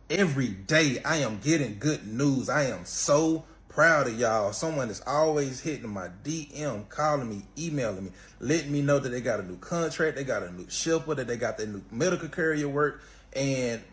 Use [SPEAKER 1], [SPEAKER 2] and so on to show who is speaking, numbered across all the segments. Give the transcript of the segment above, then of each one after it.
[SPEAKER 1] Every day I am getting good news. I am so proud of y'all. Someone is always hitting my DM, calling me, emailing me, letting me know that they got a new contract, they got a new shipper, that they got their new medical carrier work.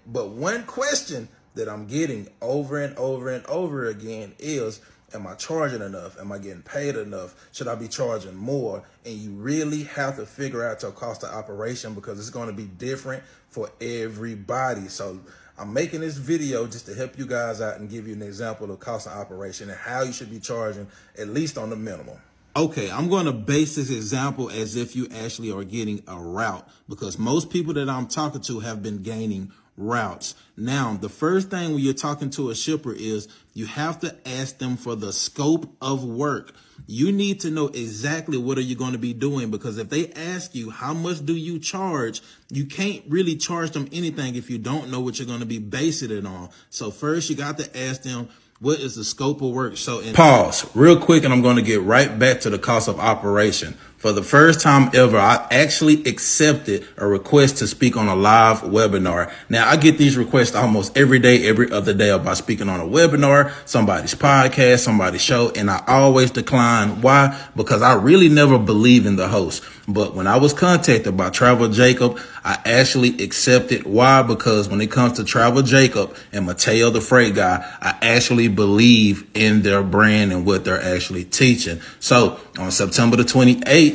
[SPEAKER 1] But one question that I'm getting over and over and over again is, am I charging enough? Am I getting paid enough? Should I be charging more? And you really have to figure out your cost of operation, because it's going to be different for everybody. So I'm making this video just to help you guys out and give you an example of cost of operation and how you should be charging, at least on the minimum. Okay, I'm going to base this example as if you actually are getting a route, because most people that I'm talking to have been gaining routes. Now, the first thing when you're talking to a shipper is you have to ask them for the scope of work. You need to know exactly what are you going to be doing, because if they ask you how much do you charge, you can't really charge them anything if you don't know what you're going to be basing it on. So first you got to ask them, what is the scope of work? So pause real quick, and I'm going to get right back to the cost of operation. For the first time ever, I actually accepted a request to speak on a live webinar. Now, I get these requests almost every day, every other day about speaking on a webinar, somebody's podcast, somebody's show, and I always decline. Why? Because I really never believe in the host. But when I was contacted by Travel Jacob, I actually accepted. Why? Because when it comes to Travel Jacob and Mateo the Freight Guy, I actually believe in their brand and what they're actually teaching. So on September the 28th,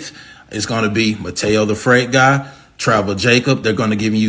[SPEAKER 1] it's going to be Mateo the Freight Guy, Travel Jacob. They're going to giving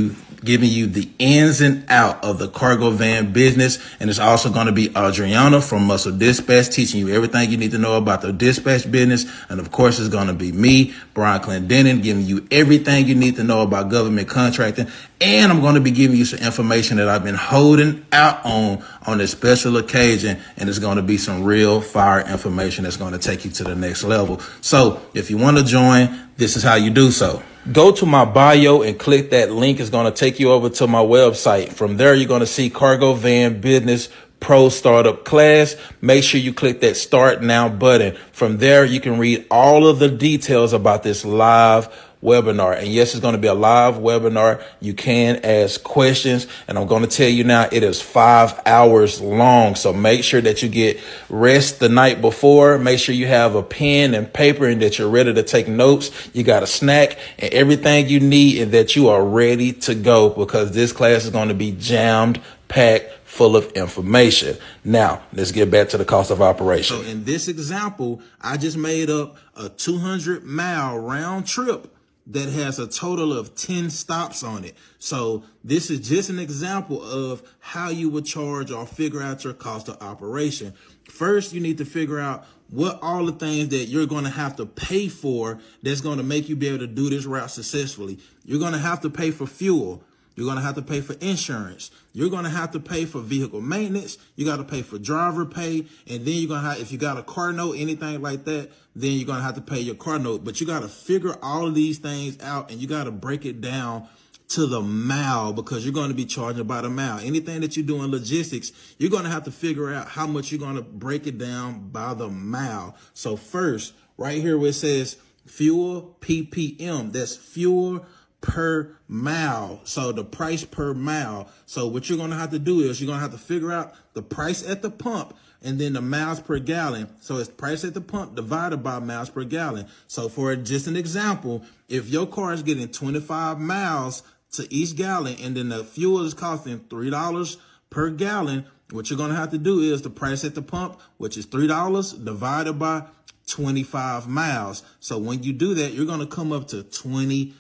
[SPEAKER 1] you the ins and out of the cargo van business. And it's also going to be Adriana from Muscle Dispatch teaching you everything you need to know about the dispatch business. And of course, it's going to be me, Brian Clendenin, giving you everything you need to know about government contracting. And I'm going to be giving you some information that I've been holding out on this special occasion. And it's going to be some real fire information that's going to take you to the next level. So if you want to join, this is how you do so. Go to my bio and click that link. It's going to take you over to my website. From there, you're going to see Cargo Van Business Pro Startup Class. Make sure you click that Start Now button. From there, you can read all of the details about this live webinar. And yes, it's going to be a live webinar. You can ask questions, and I'm going to tell you now, it is 5 hours long. So make sure that you get rest the night before. Make sure you have a pen and paper and that you're ready to take notes. You got a snack and everything you need, and that you are ready to go, because this class is going to be jammed, packed, full of information. Now, let's get back to the cost of operation. So in this example, I just made up a 200-mile round trip that has a total of 10 stops on it. So this is just an example of how you would charge or figure out your cost of operation. First, you need to figure out what all the things that you're going to have to pay for that's going to make you be able to do this route successfully. You're going to have to pay for fuel. You're going to have to pay for insurance. You're going to have to pay for vehicle maintenance. You got to pay for driver pay. And then you're going to have, if you got a car note, anything like that, then you're going to have to pay your car note. But you got to figure all of these things out, and you got to break it down to the mile, because you're going to be charging by the mile. Anything that you do in logistics, you're going to have to figure out how much you're going to break it down by the mile. So first, right here where it says fuel PPM, that's fuel per mile. So the price per mile. So what you're going to have to do is you're going to have to figure out the price at the pump and then the miles per gallon. So it's price at the pump divided by miles per gallon. So for just an example, if your car is getting 25 miles to each gallon, and then the fuel is costing $3 per gallon, what you're going to have to do is the price at the pump, which is $3 divided by 25 miles. So when you do that, you're going to come up to 12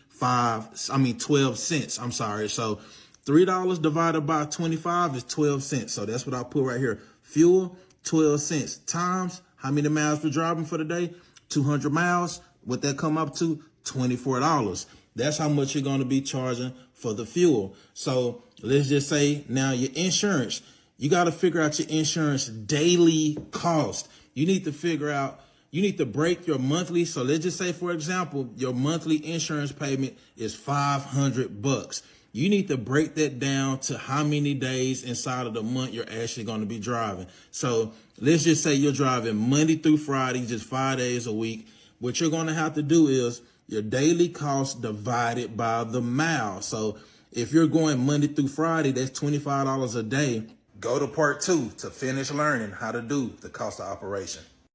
[SPEAKER 1] cents. I'm sorry. So $3 divided by 25 is 12 cents. So that's what I'll put right here. Fuel, 12 cents times how many miles we're driving for the day? 200 miles. What that come up to? $24. That's how much you're going to be charging for the fuel. So let's just say now your insurance, you got to figure out your insurance daily cost. You need to break your monthly. So let's just say, for example, your monthly insurance payment is $500. You need to break that down to how many days inside of the month you're actually going to be driving. So let's just say you're driving Monday through Friday, just 5 days a week. What you're going to have to do is your daily cost divided by the mile. So If you're going Monday through Friday, that's $25 a day. Go to part 2 to finish learning how to do the cost of operation.